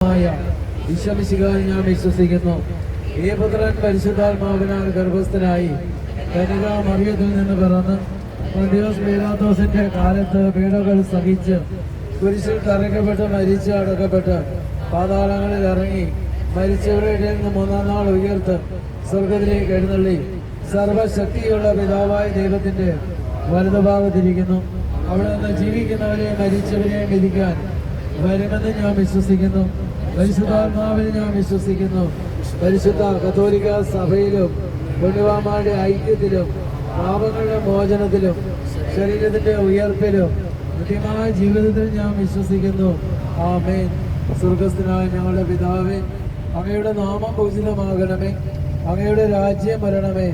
ഈശോമിശിഹായിൽ ഞാൻ വിശ്വസിക്കുന്നു. ഈ പുത്രൻ പരിശുദ്ധാത്മാവിനാൽ ഗർഭസ്ഥനായി കന്യക മറിയത്തിൽ നിന്ന് പിറന്ന് പൊന്തിയോസ് പീലാത്തോസിന്റെ കാലത്ത് പീഡകൾ സഹിച്ച് കുരിശിൽ തറയ്ക്കപ്പെട്ട് മരിച്ച് അടക്കപ്പെട്ട് പാതാളങ്ങളിൽ ഇറങ്ങി മരിച്ചവരുടെ ഇടയിൽ നിന്ന് മൂന്നാം നാൾ ഉയർത്ത് സ്വർഗത്തിലേക്ക് എഴുന്നള്ളി സർവശക്തിയുള്ള പിതാവായ ദൈവത്തിന്റെ വലതുഭാഗത്തിരിക്കുന്നു. അവിടെ നിന്ന് ജീവിക്കുന്നവരെയും മരിച്ചവരെയും വിധിക്കാൻ വരുമെന്ന് ഞാൻ വിശ്വസിക്കുന്നു. പരിശുദ്ധാത്മാവിൽ ഞാൻ വിശ്വസിക്കുന്നു. പരിശുദ്ധ കത്തോലിക്ക സഭയിലും പുണ്യവാന്മാരുടെ ഐക്യത്തിലും പാപങ്ങളുടെ മോചനത്തിലും ശരീരത്തിന്റെ ഉയർപ്പിലും കൃത്യമായ ജീവിതത്തിൽ ഞാൻ വിശ്വസിക്കുന്നു. ആമേൻ. സ്വർഗസ്ഥനായ ഞങ്ങളുടെ പിതാവേ, അങ്ങയുടെ നാമം പൂജിതമാകണമേ. അങ്ങയുടെ രാജ്യം വരണമേ.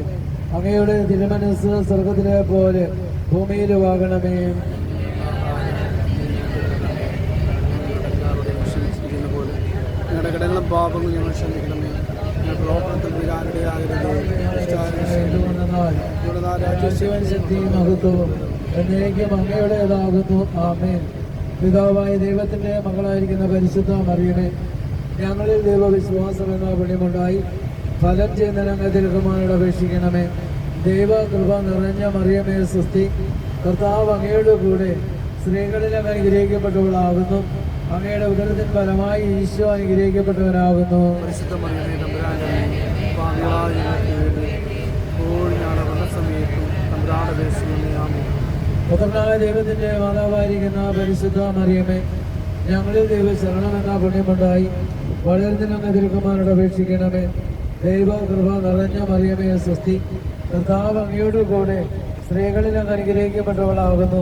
അങ്ങയുടെ തിരുമനസ്സ് സ്വർഗത്തിലെ പോലെ ഭൂമിയിലുമാകണമേ. കടങ്ങളും പാപങ്ങളും ഞങ്ങൾ ക്ഷമിക്കണമേ. ശക്തിയും മഹത്വവും എന്നേക്കും അങ്ങയുടേതാകുന്നു. ആമേൻ. പിതാവായ ദൈവത്തിന്റെ മകളായിരിക്കുന്ന പരിശുദ്ധ മറിയമേ, ഞങ്ങളിൽ ദൈവവിശ്വാസം എന്ന പുണ്യമുണ്ടായി ഫലം ചെയ്യുന്ന രംഗത്തിൽക്കുമാരോട് അപേക്ഷിക്കണമേ. ദൈവ കൃപ നിറഞ്ഞ മറിയമേ സ്വസ്തി. കർത്താവ് അങ്ങയുടെ കൂടെ സ്ത്രീകളിൽ അങ്ങ് അനുഗ്രഹിക്കപ്പെട്ടവളാകുന്നു. അങ്ങയുടെ ഉദരത്തിൻ ഫലമായി ഈശോ അനുഗ്രഹിക്കപ്പെട്ടവനാകുന്നു. പുത്രനായ ദൈവത്തിന്റെ മാതാവായിരിക്കുന്ന പരിശുദ്ധ മറിയമേ, ഞങ്ങളിൽ ദൈവശരണം എന്ന പുണ്യമുണ്ടായി വളരുന്നതിനങ്ങ് തിരുക്കുമാരോട് അപേക്ഷിക്കണമേ. ദൈവ കൃപ നിറഞ്ഞ മറിയമേ സ്വസ്തി. കർത്താവ് അങ്ങയുടെ കൂടെ സ്ത്രീകളിൽ അങ്ങ് അനുഗ്രഹിക്കപ്പെട്ടവളാകുന്നു.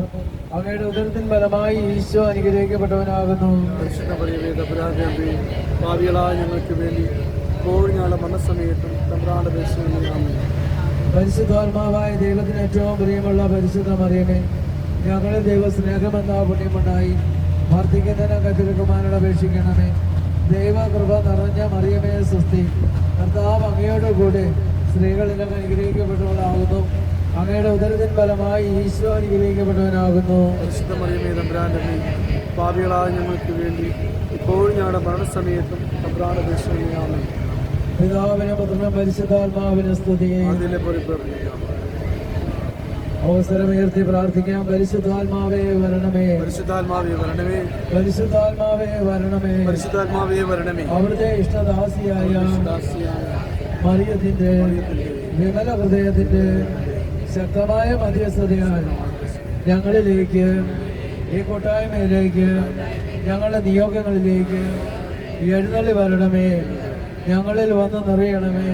അങ്ങയുടെ ഉദരത്തിൻ ഫലമായി ഈശോ അനുഗ്രഹിക്കപ്പെട്ടവനാകുന്നു. ഞങ്ങൾക്ക് വേണ്ടി ഞങ്ങളുടെ മനസ്സമയത്തും പരിശുദ്ധാത്മാവായ ദൈവത്തിന് ഏറ്റവും പ്രിയമുള്ള പരിശുദ്ധ മറിയമേ, ഞങ്ങളിൽ ദൈവസ്നേഹമെന്ന പുണ്യമുണ്ടായി വർദ്ധിക്കുന്നതിനൊക്കെ തിരുക്കുമാരോട് അപേക്ഷിക്കണമേ. ദൈവ കൃപ നിറഞ്ഞ മറിയമേ സ്വസ്തി. കർത്താവ് അങ്ങയുടെ കൂടെ സ്ത്രീകളിലൊക്കെ അനുഗ്രഹിക്കപ്പെട്ടവളാകുന്നു. അങ്ങയുടെ ഉദരത്തിൻ ഫലമായി ഈശോ അനുഗ്രഹിക്കപ്പെട്ടവനാകുന്നു. പാപികളായ ഞങ്ങൾക്ക് വേണ്ടി ഇപ്പോഴും ഞങ്ങളുടെ മരണസമയത്തും പിതാവിനും പുത്രനും പരിശുദ്ധാത്മാവിനും സ്തുതി. അവസരമുയർത്തി പ്രാർത്ഥിക്കാം. പരിശുദ്ധാത്മാവേ വരണമേ. പരിശുദ്ധാത്മാവേ വരണമേ. പരിശുദ്ധാത്മാവേ വരണമേ. പരിശുദ്ധാത്മാവേ വരണമേ. അവിടുത്തെ ഇഷ്ടദാസിയായ മറിയത്തിന്റെ വിമല ഹൃദയത്തിന്റെ ശക്തമായ മധ്യസ്ഥതയാൽ ഞങ്ങളിലേക്ക്, ഈ കൂട്ടായ്മയിലേക്ക്, ഞങ്ങളുടെ നിയോഗങ്ങളിലേക്ക് എഴുന്നള്ളി വരണമേ. ഞങ്ങളിൽ വന്ന് നിറയണമേ.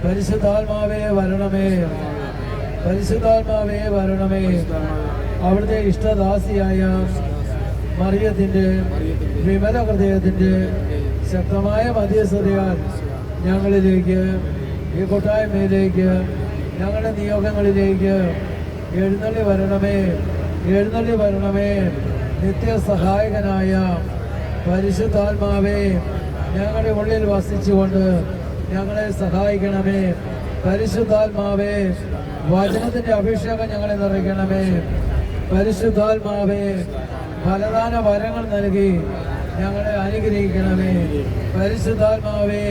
പരിശുദ്ധാത്മാവേ വരണമേ. പരിശുദ്ധാത്മാവേ വരണമേ. അവിടുത്തെ ഇഷ്ടദാസിയായ മറിയത്തിന്റെ വിമല ഹൃദയത്തിന്റെ ശക്തമായ മധ്യസ്ഥതയാൽ ഞങ്ങളിലേക്ക്, ഈ കൂട്ടായ്മയിലേക്ക്, ഞങ്ങളുടെ നിയോഗങ്ങളിലേക്ക് എഴുന്നള്ളി വരണമേ. എഴുന്നള്ളി വരണമേ. നിത്യസഹായകനായ പരിശുദ്ധാത്മാവേ, ഞങ്ങളുടെ ഉള്ളിൽ വസിച്ചുകൊണ്ട് ഞങ്ങളെ സഹായിക്കണമേ. പരിശുദ്ധാത്മാവേ, വചനത്തിന്റെ അഭിഷേകം ഞങ്ങളെ നിറയ്ക്കണമേ. പരിശുദ്ധാത്മാവേ, ഫലദാന വരങ്ങൾ നൽകി ഞങ്ങളെ അനുഗ്രഹിക്കണമേ. പരിശുദ്ധാത്മാവേ,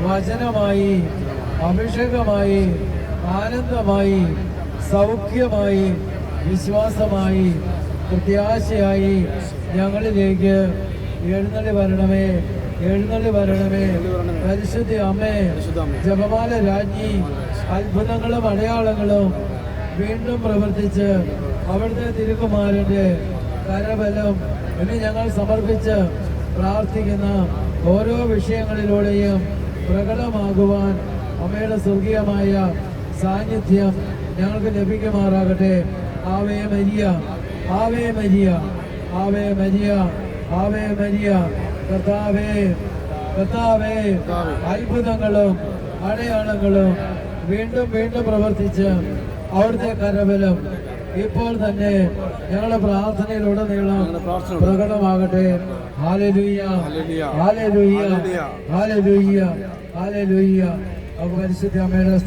വചനമായി, അഭിഷേകമായി, ആനന്ദമായി, സൗഖ്യമായി, വിശ്വാസമായി, പ്രത്യാശയായി ഞങ്ങളിലേക്ക് എഴുന്നള്ളി വരണമേ. എഴുന്നള്ളി വരണമേ. പരിശുദ്ധ അമ്മേ, ജപമാല രാജ്ഞി, അത്ഭുതങ്ങളും അടയാളങ്ങളും വീണ്ടും പ്രവർത്തിച്ച് അവിടുത്തെ തിരുക്കുമാരന്റെ കരബലം ഇനി ഞങ്ങൾ സമർപ്പിച്ച് പ്രാർത്ഥിക്കുന്ന ഓരോ വിഷയങ്ങളിലൂടെയും പ്രകടമാകുവാൻ അമ്മയുടെ സ്വർഗീയമായ സാന്നിധ്യം ഞങ്ങൾക്ക് ലഭിക്കുമാറാകട്ടെ. Ave Maria, Ave Maria, Ave Maria, Ave Maria. കർത്താവേ, കർത്താവേ, അത്ഭുതങ്ങളും അടയാളങ്ങളും വീണ്ടും വീണ്ടും പ്രവർത്തിച്ച് അവിടുത്തെ കരബലം ഇപ്പോൾ തന്നെ ഞങ്ങളുടെ പ്രാർത്ഥനയിലുടനീളം പ്രകടമാകട്ടെ. ഹല്ലേലൂയ, ഹല്ലേലൂയ, ഹല്ലേലൂയ, ഹല്ലേലൂയ. പരിശുദ്ധ അമ്മയുടെ